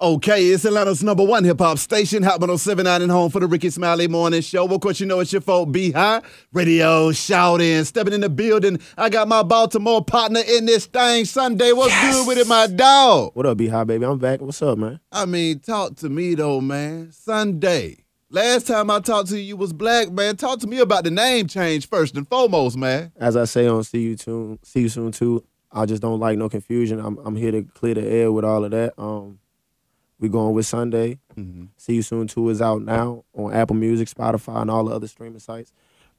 Okay, it's Atlanta's #1 hip-hop station, Hot 107.9 and home for the Ricky Smiley Morning Show. Of course, you know it's your folk, B-High. Radio, shouting, stepping in the building. I got my Baltimore partner in this thing. Svnday, what's good with it, my dog? What up, B-High, baby? I'm back. What's up, man? I mean, talk to me, though, man. Svnday, last time I talked to you, you was black, man. Talk to me about the name change first and foremost, man. As I say on See You Soon too, I just don't like no confusion. I'm here to clear the air with all of that. We going with Svnday. See You Soon 2 is out now on Apple Music, Spotify, and all the other streaming sites.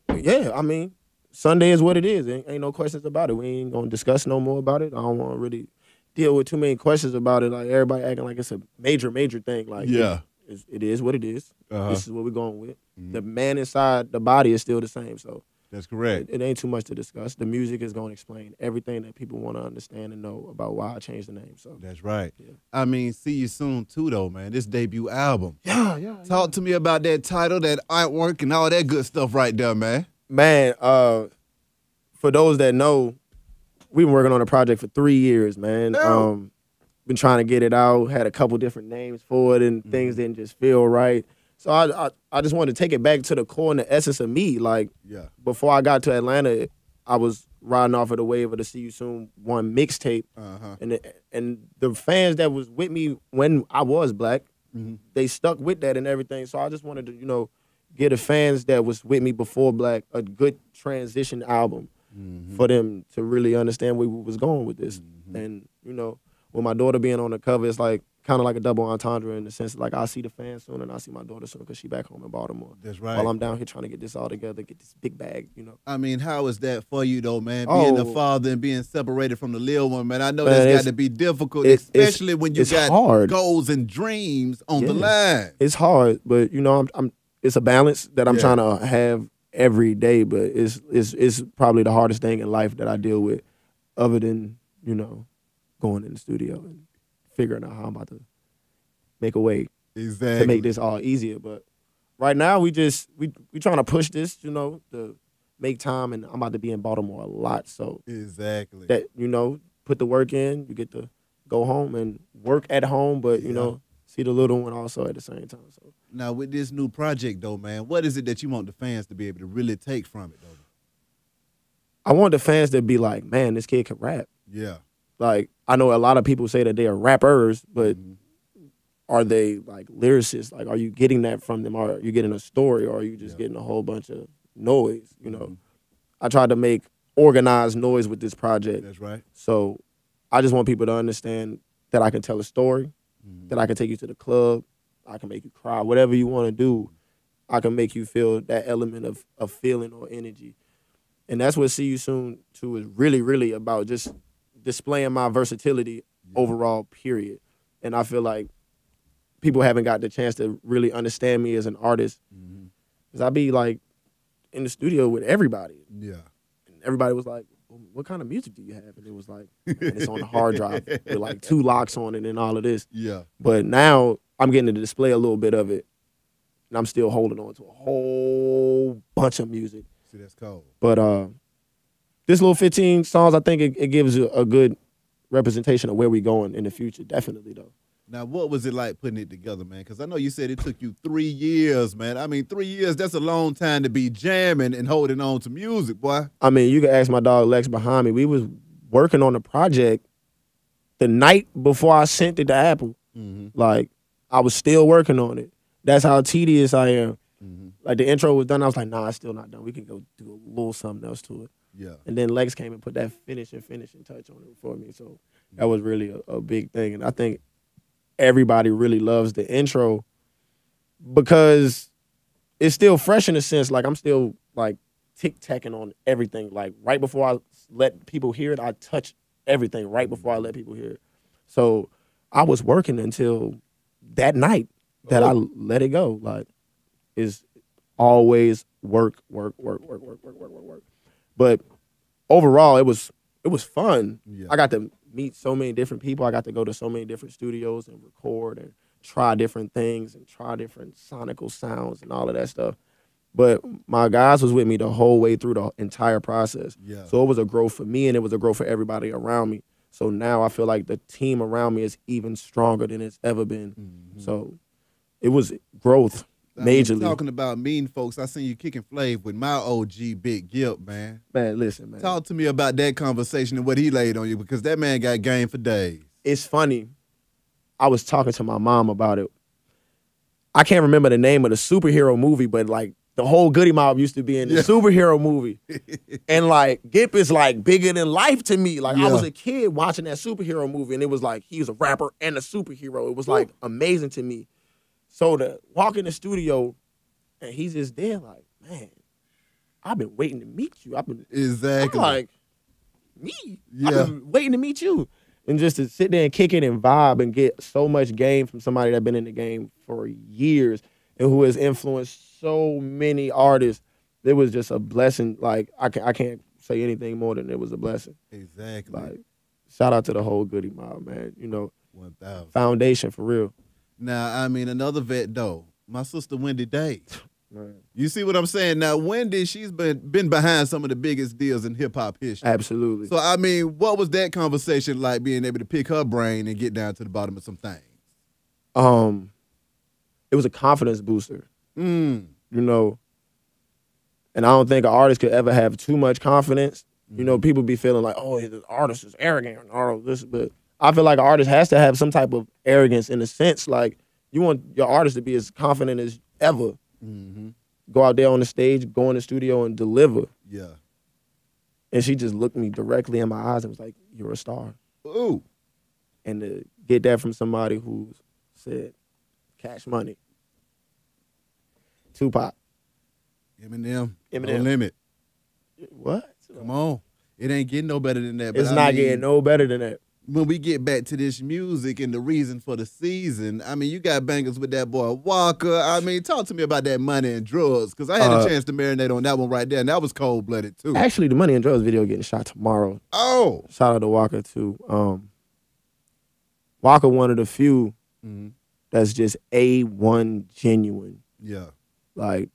But yeah, I mean, Svnday is what it is. Ain't no questions about it. We ain't gonna discuss no more about it. I don't want to really deal with too many questions about it. Like everybody acting like it's a major thing. Like yeah, it is what it is. This is what we're going with. The man inside the body is still the same. So that's correct. It ain't too much to discuss. The music is going to explain everything that people want to understand and know about why I changed the name. So that's right. Yeah. I mean, See You Soon too, though, man. This debut album. Yeah. Talk to me about that title, that artwork, and all that good stuff right there, man. Man, for those that know, we've been working on a project for 3 years, man. Been trying to get it out. Had a couple different names for it, and things didn't just feel right. So I just wanted to take it back to the core and the essence of me. Like, before I got to Atlanta, I was riding off of the wave of the See You Soon 1 mixtape. And the fans that was with me when I was black, they stuck with that and everything. So I just wanted to, give the fans that was with me before black a good transition album for them to really understand where we was going with this. And, with my daughter being on the cover, it's like kind of like a double entendre in the sense like I see the fans soon and I see my daughter soon because she back home in Baltimore. That's right. While I'm down here trying to get this all together, get this big bag, I mean, how is that for you though, man? Being the father and being separated from the little one, man. I know that's got to be difficult, especially when you got hard goals and dreams on the line. It's hard, but it's a balance that I'm trying to have every day. But it's probably the hardest thing in life that I deal with, other than going in the studio and figuring out how I'm about to make a way to make this all easier. But right now we trying to push this, to make time, and I'm about to be in Baltimore a lot. So that, put the work in, you get to go home and work at home, but see the little one also at the same time. So now with this new project though, man, what is it that you want the fans to be able to really take from it though? I want the fans to be like, man, this kid can rap. Yeah. Like, I know a lot of people say that they are rappers, but are they like lyricists? Like, are you getting that from them? Or are you getting a story, or are you just getting a whole bunch of noise? I tried to make organized noise with this project. That's right. So I just want people to understand that I can tell a story, that I can take you to the club, I can make you cry, whatever you want to do, I can make you feel that element of feeling or energy. And that's what See You Soon 2 is really, really about, just displaying my versatility overall, period. And I feel like people haven't got the chance to really understand me as an artist. Because I be like in the studio with everybody. Yeah. And everybody was like, well, what kind of music do you have? And it was like, and it's on the hard drive with like 2 locks on it and all of this. Yeah. But now I'm getting to display a little bit of it. And I'm still holding on to a whole bunch of music. See, that's cold. But this little 15 songs, I think it gives you a good representation of where we going in the future. Definitely, though. Now, what was it like putting it together, man? Because I know you said it took you 3 years, man. I mean, 3 years, that's a long time to be jamming and holding on to music, boy. I mean, you can ask my dog Lex behind me. We was working on the project the night before I sent it to Apple. Like, I was still working on it. That's how tedious I am. Like, the intro was done. I was like, nah, it's still not done. We can go do a little something else to it. Yeah. And then Lex came and put that finishing touch on it for me. So that was really a big thing. And I think everybody really loves the intro because it's still fresh in a sense. Like, I'm still, like, tic-tacking on everything. Like, right before I let people hear it, I touch everything right before I let people hear it. So I was working until that night that I let it go. Like, it's always work. But overall, it was fun. Yeah. I got to meet so many different people. I got to go to so many different studios and record and try different things and try different sonical sounds and all of that stuff. But my guys was with me the whole way through the entire process. Yeah. So it was a growth for me and it was a growth for everybody around me. So now I feel like the team around me is even stronger than it's ever been. So it was growth, majorly. Talking about meeting folks, I seen you kicking Flav with my OG Big Gilp, man. Man, listen, man. Talk to me about that conversation and what he laid on you, because that man got game for days. It's funny. I was talking to my mom about it. I can't remember the name of the superhero movie, but like the whole Goody Mob used to be in the superhero movie. And like Gip is like bigger than life to me. Like I was a kid watching that superhero movie, and it was like he was a rapper and a superhero. It was like amazing to me. So to walk in the studio and he's just there like, man, I've been waiting to meet you. Exactly. I'm like, me? Yeah. I've been waiting to meet you. And just to sit there and kick it and vibe and get so much game from somebody that's been in the game for years and who has influenced so many artists, it was just a blessing. Like, I can't say anything more than it was a blessing. Exactly. Like, shout out to the whole Goody Mob, man. You know, 1,000. Foundation for real. Now, I mean, another vet, though, my sister Wendy Day. Man. You see what I'm saying? Now, Wendy, she's been behind some of the biggest deals in hip-hop history. Absolutely. So, I mean, what was that conversation like, being able to pick her brain and get down to the bottom of some things? It was a confidence booster. You know, and I don't think an artist could ever have too much confidence. You know, people be feeling like, oh, the artist is arrogant and all of this, but I feel like an artist has to have some type of arrogance in a sense. Like, you want your artist to be as confident as ever. Go out there on the stage, go in the studio and deliver. Yeah. And she just looked me directly in my eyes and was like, you're a star. Ooh. And to get that from somebody who said, Cash Money, Tupac, Eminem. No Eminem. limit. What? Come on. It ain't getting no better than that. But It's not getting no better than that. When we get back to this music and the reason for the season, I mean, you got bangers with that boy Waka. I mean, talk to me about that Money and Drugs, because I had a chance to marinate on that one right there, and that was cold-blooded, too. Actually, the Money and Drugs video getting shot tomorrow. Oh. Shout out to Waka, too. Waka, one of the few that's just A1 genuine. Yeah. Like,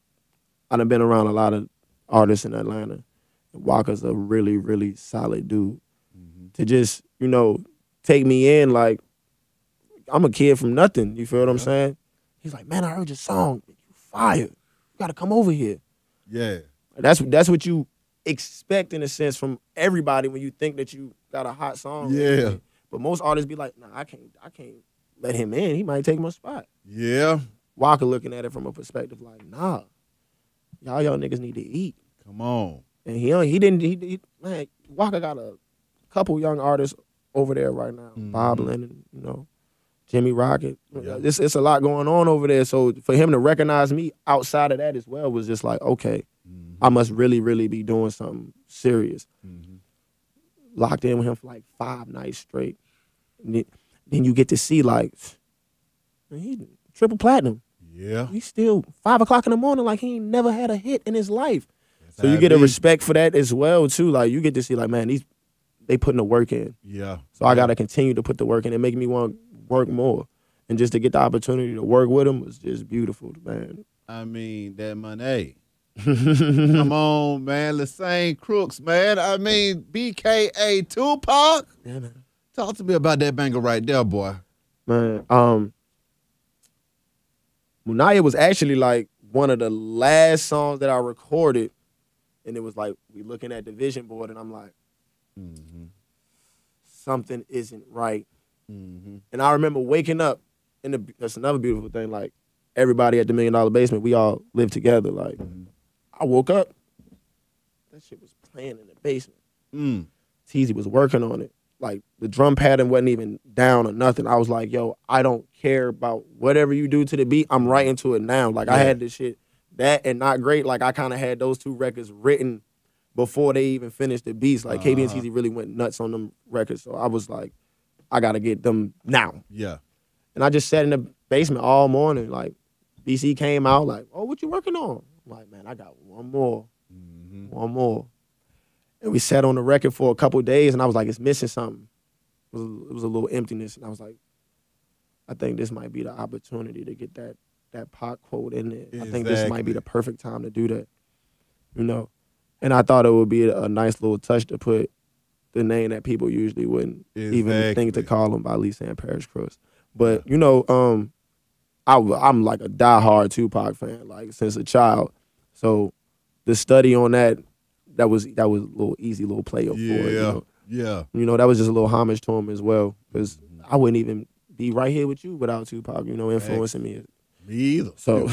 I done been around a lot of artists in Atlanta. Waka's a really, really solid dude. To just, you know, take me in like I'm a kid from nothing. You feel what I'm saying? He's like, man, I heard your song. You fire. You gotta come over here. Yeah. That's what you expect in a sense from everybody when you think that you got a hot song. Yeah. But most artists be like, nah, I can't let him in. He might take my spot. Yeah. Waka looking at it from a perspective like, nah, y'all niggas need to eat. Come on. And man, Waka got a couple young artists over there right now, Bob Lennon, you know, Jimmy Rocket. Yeah. It's a lot going on over there. So for him to recognize me outside of that as well was just like, okay, I must really, really be doing something serious. Locked in with him for like 5 nights straight. And then you get to see like, man, he triple platinum. Yeah. He's still 5 o'clock in the morning like he ain't never had a hit in his life. That's so you get a respect for that as well too. Like you get to see like, man, they putting the work in. Yeah. So I got to continue to put the work in and make me want to work more. And just to get the opportunity to work with him was just beautiful, man. I mean, that money. Come on, man. Lassane Crooks, man. I mean, BKA Tupac. Yeah, man. Talk to me about that banger right there, boy. Man, Munaya was actually like one of the last songs that I recorded. And it was like, we looking at the vision board and I'm like, something isn't right. And I remember waking up, and that's another beautiful thing, like everybody at the $1 Million Basement, we all lived together. Like, I woke up, that shit was playing in the basement. Teezy was working on it. Like, the drum pattern wasn't even down or nothing. I was like, yo, I don't care about whatever you do to the beat. I'm right into it now. Like, I had this shit, that and Not Great, like, I kind of had those 2 records written before they even finished the beats. Like, KB and Teezy really went nuts on them records. So I was like, I got to get them now. Yeah. And I just sat in the basement all morning. Like, BC came out like, oh, what you working on? I'm like, man, I got one more. One more. And we sat on the record for a couple of days, and I was like, it's missing something. It was a little emptiness. And I was like, I think this might be the opportunity to get that Pac quote in there. Exactly. I think this might be the perfect time to do that. You know? And I thought it would be a nice little touch to put the name that people usually wouldn't even think to call him by at least saying Parish Crooks. But you know, I'm like a diehard Tupac fan, like since a child. So the study on that was a little easy little play up for it. You know? Yeah. You know, that was just a little homage to him as well, because I wouldn't even be right here with you without Tupac, you know, influencing me. Me either. So,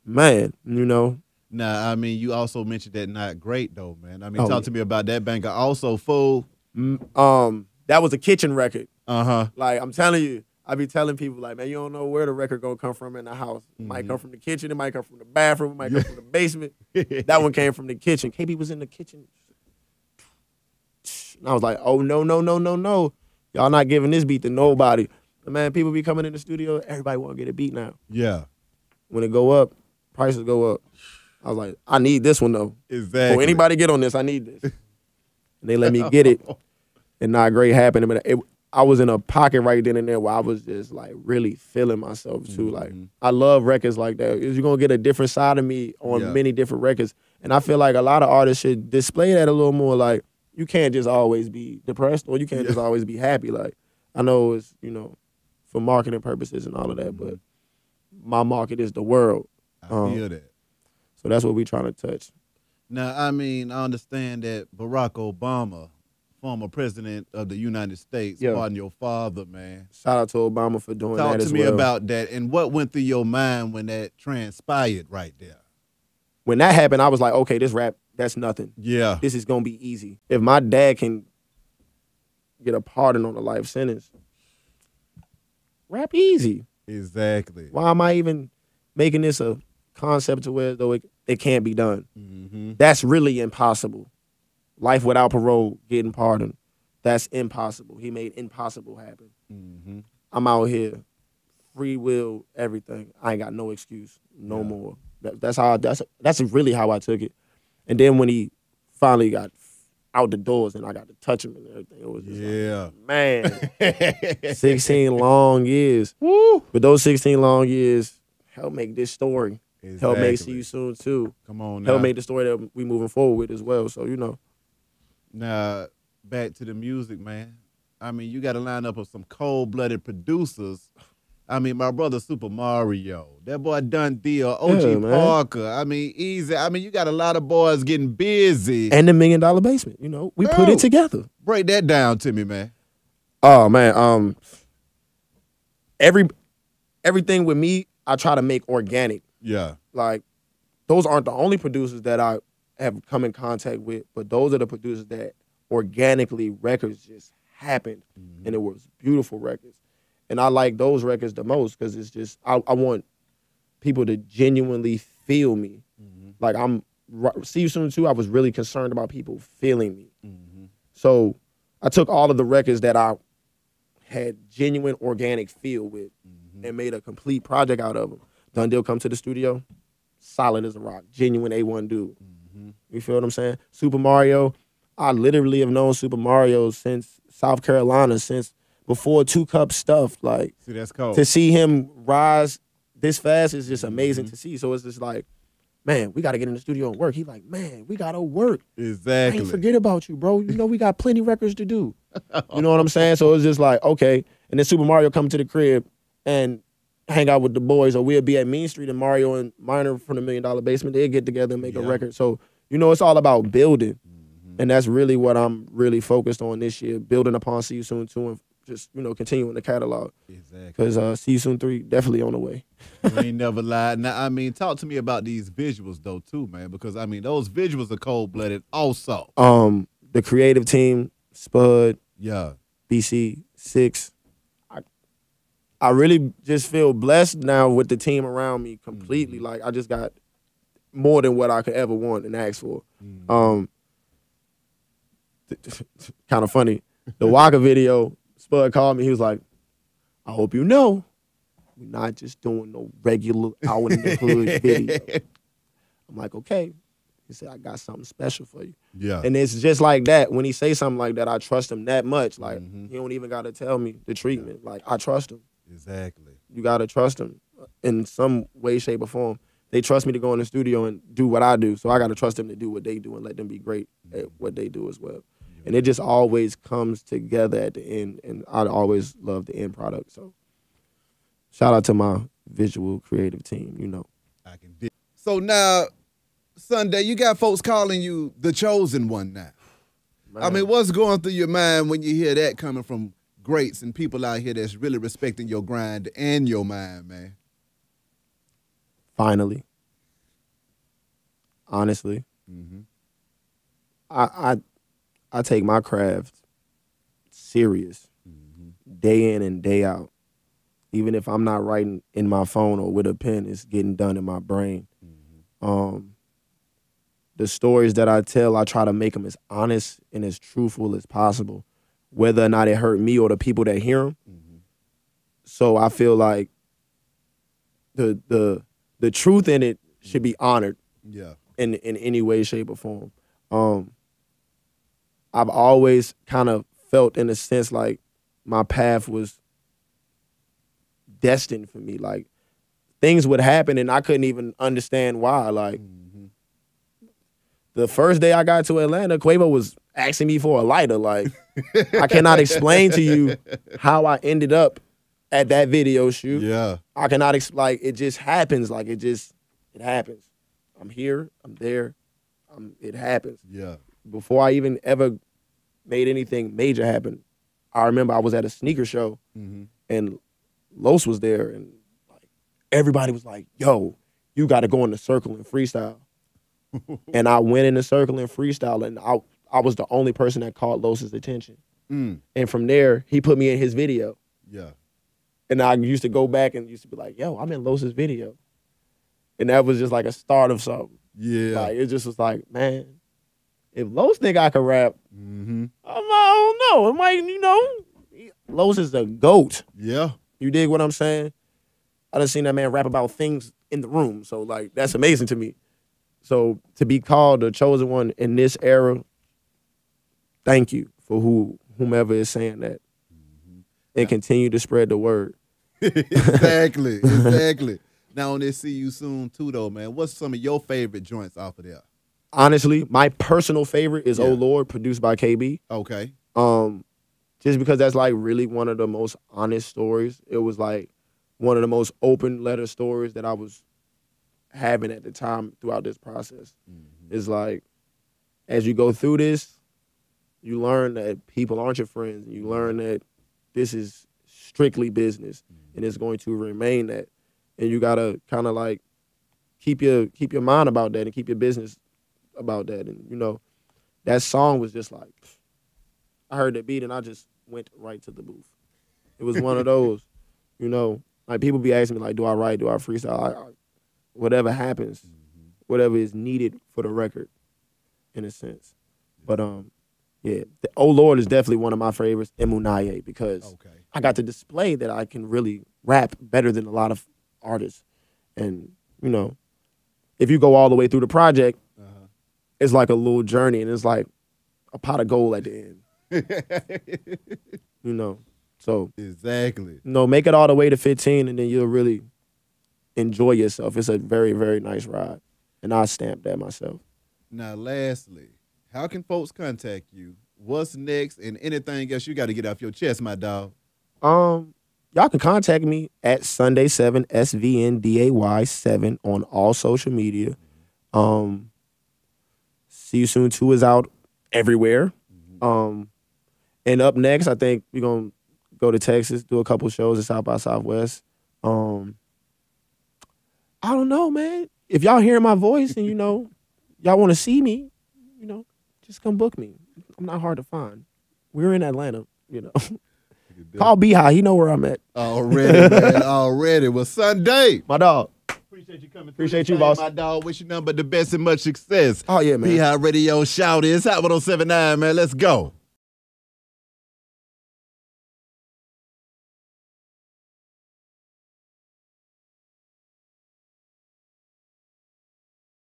man, you know. Nah, I mean, you also mentioned that Not Great, though, man. I mean, talk to me about that banger. Also, Fool. That was a kitchen record. Uh-huh. Like, I'm telling you, I be telling people, like, man, you don't know where the record gonna come from in the house. It might come from the kitchen, it might come from the bathroom, it might come from the basement. That one came from the kitchen. KB was in the kitchen. And I was like, oh, no. Y'all not giving this beat to nobody. But man, people be coming in the studio, everybody want to get a beat now. Yeah. When it go up, prices go up. I was like, I need this one, though. Exactly. Before anybody get on this, I need this. And they let me get it. And Not Great happened. But I was in a pocket right then and there where I was just, like, really feeling myself, too. Like, I love records like that. You're going to get a different side of me on many different records. And I feel like a lot of artists should display that a little more. Like, you can't just always be depressed or you can't just always be happy. Like, I know it's, you know, for marketing purposes and all of that, but my market is the world. I feel that. So that's what we trying to touch. Now, I mean, I understand that Barack Obama, former president of the United States, pardon your father, man. Shout out to Obama for doing that as well. Talk to me about that and what went through your mind when that transpired right there. When that happened, I was like, okay, this rap, that's nothing. Yeah. This is going to be easy. If my dad can get a pardon on a life sentence, rap easy. Exactly. Why am I even making this a concept to where though it can't be done? That's really impossible. Life without parole, getting pardoned, that's impossible. He made impossible happen. I'm out here, free will, everything. I ain't got no excuse, no more. That's really how I took it. And then when he finally got out the doors and I got to touch him and everything, it was just like, man, 16 long years. Woo! But those 16 long years helped make this story. Exactly. Help make See You Soon too. Come on now. Help make the story that we moving forward with as well. So, you know. Now, back to the music, man. I mean, you got a lineup of some cold-blooded producers. I mean, my brother Super Mario, that boy Dun Deal, OG Parker. I mean, Easy. I mean, you got a lot of boys getting busy. And the $1 Million Basement, you know. We put it together. Break that down to me, man. Oh, man. Everything with me, I try to make organic. Yeah. Like, those aren't the only producers that I have come in contact with, but those are the producers that organically records just happened, and it was beautiful records. And I like those records the most because it's just, I want people to genuinely feel me. Like, See You Soon too, I was really concerned about people feeling me. So I took all of the records that I had genuine organic feel with and made a complete project out of them. Dun Deal come to the studio, solid as a rock, genuine A1 dude. You feel what I'm saying? Super Mario, I literally have known Super Mario since South Carolina, since before 2 Cup stuff. Like, see, that's cool. To see him rise this fast is just amazing to see. So it's just like, man, we got to get in the studio and work. He like, man, we got to work. Exactly. I ain't forget about you, bro. You know, we got plenty records to do. You know what I'm saying? So it's just like, okay. And then Super Mario come to the crib and hang out with the boys, or we'll be at Mean Street and Mario and Minor from the $1 Million Basement. They'll get together and make a record. So, you know, it's all about building. And that's really what I'm really focused on this year, building upon See You Soon 2 and just, you know, continuing the catalog. Exactly. Because See You Soon 3 definitely on the way. You ain't never lied. Now, I mean, talk to me about these visuals, though, too, man, because, I mean, those visuals are cold-blooded also. The creative team, Spud, BC, 6. I really just feel blessed now with the team around me completely. Like, I just got more than what I could ever want and ask for. Kind of funny. The Waka video, Spud called me. He was like, I hope you know, we're not just doing no regular out in the hood video. I'm like, okay. He said, I got something special for you. Yeah. And it's just like that. When he say something like that, I trust him that much. Like, he don't even got to tell me the treatment. Like, I trust him. Exactly. You got to trust them in some way, shape, or form. They trust me to go in the studio and do what I do, so I got to trust them to do what they do and let them be great at what they do as well. And it just always comes together at the end, and I always love the end product. So shout out to my visual creative team, you know. I can dig. So now, Svnday, you got folks calling you the chosen one now. Man. I mean, what's going through your mind when you hear that coming from greats and people out here that's really respecting your grind and your mind, man? Finally. Honestly. I take my craft serious, day in and day out. Even if I'm not writing in my phone or with a pen, it's getting done in my brain. The stories that I tell, I try to make them as honest and as truthful as possible, whether or not it hurt me or the people that hear them. So I feel like the truth in it should be honored. Yeah. In any way, shape, or form. I've always kind of felt, in a sense, like my path was destined for me. Like, things would happen and I couldn't even understand why. Like, the first day I got to Atlanta, Quavo was asking me for a lighter. Like, I cannot explain to you how I ended up at that video shoot. Yeah. I cannot like, it just happens. Like, it happens. I'm here, I'm there, it happens. Yeah. Before I even ever made anything major happen, I remember I was at a sneaker show and Los was there, and like everybody was like, yo, you got to go in the circle and freestyle. And I went in the circle and freestyle, and I was the only person that caught Los's attention. And from there, he put me in his video. Yeah. And I used to go back and used to be like, yo, I'm in Los's video. And that was just like a start of something. Yeah. Like, it just was like, man, if Los think I could rap, I don't know. It might, you know, Los is a GOAT. Yeah. You dig what I'm saying? I done seen that man rap about things in the room. So, like, that's amazing to me. So, to be called the chosen one in this era, thank you for whomever is saying that. And continue to spread the word. Exactly. Exactly. Now, on this See You Soon, too, though, man, what's some of your favorite joints off of there? Honestly, my personal favorite is Oh Lord, produced by KB. Okay. Just because that's like really one of the most honest stories. It was like one of the most open letter stories that I was having at the time throughout this process. It's like, as you go through this, you learn that people aren't your friends. You learn that this is strictly business, and it's going to remain that. And you gotta kind of like keep your mind about that and keep your business about that. And you know, that song was just like, I heard that beat and I just went right to the booth. It was one of those, you know, like people be asking me like, do I write, do I freestyle? Whatever happens, whatever is needed for the record, in a sense. But yeah, Oh Lord is definitely one of my favorites, Emunaye, because I got to display that I can really rap better than a lot of artists. And, you know, if you go all the way through the project, it's like a little journey, and it's like a pot of gold at the end. You know, so. Exactly. You know, make it all the way to 15, and then you'll really enjoy yourself. It's a very, very nice ride. And I stamped that myself. Now, lastly, how can folks contact you? What's next, and anything else you got to get off your chest, my dog? Y'all can contact me at Svnday7, SVNDAY7 on all social media. See You Soon 2 is out everywhere. And up next, I think we're going to go to Texas, do a couple shows at South by Southwest. I don't know, man. If y'all hear my voice and, you know, y'all want to see me, you know, just come book me. I'm not hard to find. We're in Atlanta, you know. Call Beehive. He know where I'm at. Already, man. Already. Well, Svnday. My dog. Appreciate you coming. Appreciate you, boss. My dog. Wish you nothing but the best and much success. Oh, yeah, man. Beehive Radio Shout is Hot 107.9, man. Let's go.